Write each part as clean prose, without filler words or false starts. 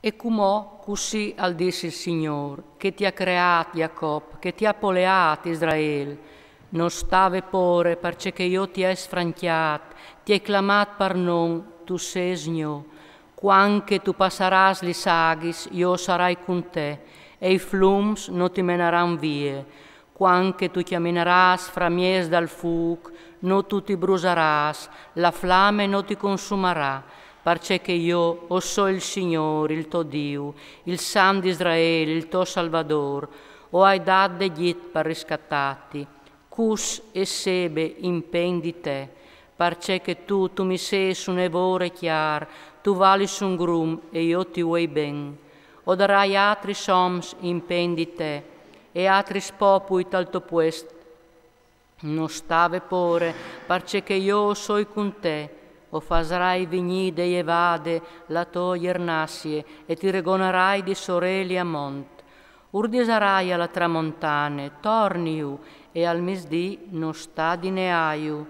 E comò così al disse il Signore, che ti ha creato Jacob, che ti ha poleato Israele. Non stave pure, perché io ti hai sfranchiato, ti hai clamato per non, tu sei Signore. Quanche tu passeras li saghis, io sarai con te, e i flums non ti meneranno via. Quanche tu cammineras fra mies dal fuoco, non tu ti bruseras, la flamme non ti consumerà. Perché io so il Signore, il tuo Dio, il San di Israele, il tuo Salvador, o hai dato degli per riscattati, cus e sebe impen di te, perché tu mi sei su nevore chiar, tu vali su un grum e io ti vuoi ben. O darai altri soms impen di te, e altri popui tal tuo puest. Non stave pure, perché io soi con te, o fasarai vignide e evade la tua iernassie, e ti regonerai di sorelli a mont. Urdisarai alla tramontane, torniu, e al misdì non sta di neaiu.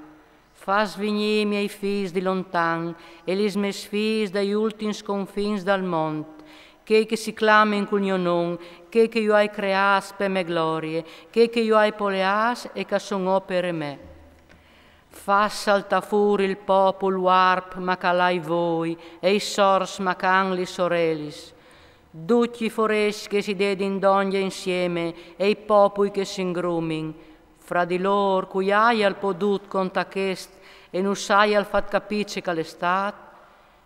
Fas vigni i miei fis di lontan, e lis mes fis dai ultimi sconfins dal mont, che si clamen col mio non, che io hai creas per me glorie, che io hai poleas e che son opere me. Fa salta fuori il popolo arp, ma calai voi, e i sors ma can li sorelis. Tutti i foresti che si dedin d'ogni insieme, e i popoli che si ingrumin. Fra di loro, cui hai al podut conta chest, e non sai al fat capice che l'estat,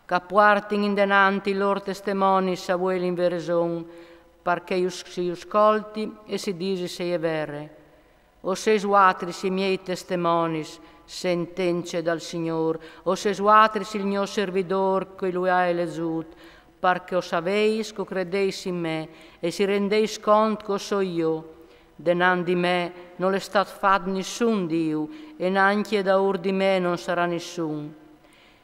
che portin in denanti loro testimoni sa vuoi l'inverison, perché si ascolti e si disi se è vere. O se suatris i miei testimonis, sentenze dal Signore, o se suatris il mio servidor che lui ha elesut, perché o saveis che credeis in me e si rendeis conto che so io. Denan di me non è stato fatto nessun Dio e neanche da ur di me non sarà nessun.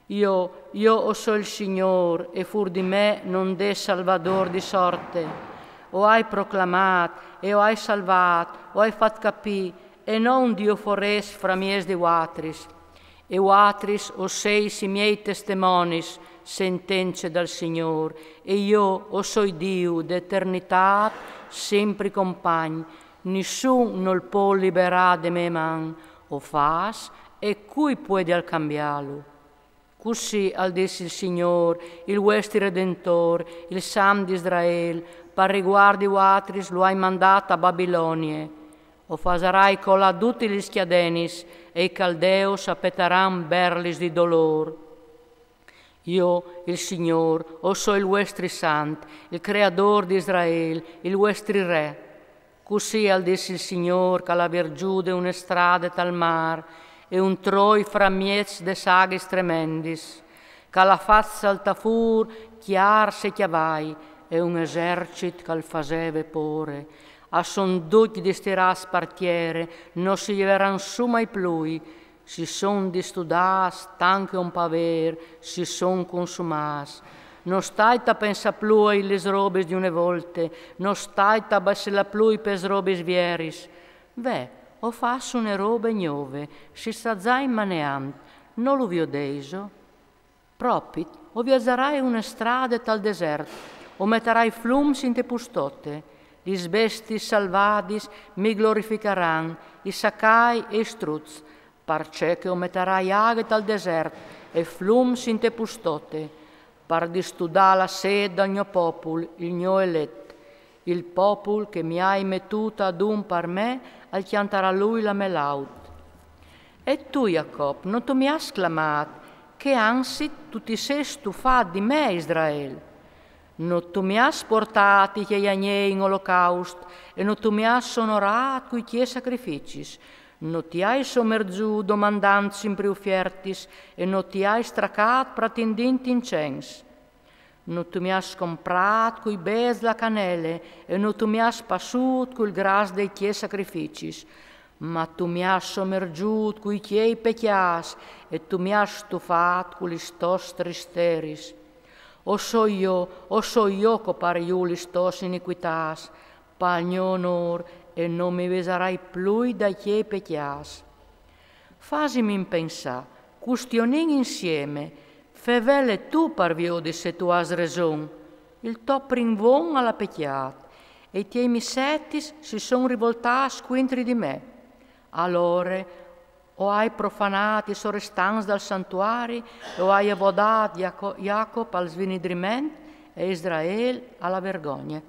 Io so il Signore e fur di me non dè Salvador di sorte. O hai proclamato e o hai salvato, o hai fatto capire, e non Dio fores fra mies di watris. E watris o seis i miei testimonis, sentenze dal Signore, e io o so Dio d'eternità, sempre compagno, nessun non può liberare de me man, o fas, e cui puoi al cambiarlo. Così al disse il Signore, il vostro Redentor, il Sam di Israele, per riguardi watris lo hai mandato a Babilonia. O fasarai cola tutti gli schiadenis, e i caldeos appetteran berlis di dolor. Io, il Signore, o so il vostro Sant, il Creador di Israele, il vostro Re. Così al disse il Signore, che la vergiù de una strada tal mar, e un troi fra miez de sagis tremendis, che la faccia alta fur, chiar se chiavai, e un esercit che faceva pure. A son duc di stiras partiere, non si lleveran su mai plui, si son di studas, tanche un paver, si son consumas. Non stai a pensa plui les robes di une volte, non stai a bassela plui pes robes vieris. Ve, o fasso une robe nuove, si sta già immaneant, non lo vi ho deso. Propit, o viaggerai una strada tal deserto, o metterai flums in te pustotte, gli besti salvadis mi glorificaran, i saccai e i struz, perché o metterai aghe tal deserto e flums in te pustotte, per distudà la sede al mio popolo, il mio eletto, il popolo che mi hai mettuto ad un per me, al chiantarà lui la melaut. E tu, Jacob, non tu mi hai sclamato, che anzi tu ti sei stufato di me, Israele. Non tu mi hai portati che gli agnei in olocausto, e non tu mi hai onorato coi tuoi sacrifici, non ti hai sommergiù domandanti in priufiertis, e non ti hai stracato pretendenti incens. Non tu mi hai comprato coi bez la canele, e non tu mi hai passuto col gras dei tuoi sacrifici, ma tu mi hai sommergiù coi tuoi pecchias, e tu mi hai stufato con gli stos tristeris. O so io che pare io li stos iniquitas, pa il mio onor, e non mi vesarai più da che pecchias. Fasimi pensare, custionin insieme, fevele tu parvio di se tu has ragione, il to prinvon alla pecchiat, e i tiei missettis si son rivoltati squintri di me. Allora o hai profanati i sorrestanti dal santuari, o hai avodat Jacob al svinidrimento e Israele alla vergogna.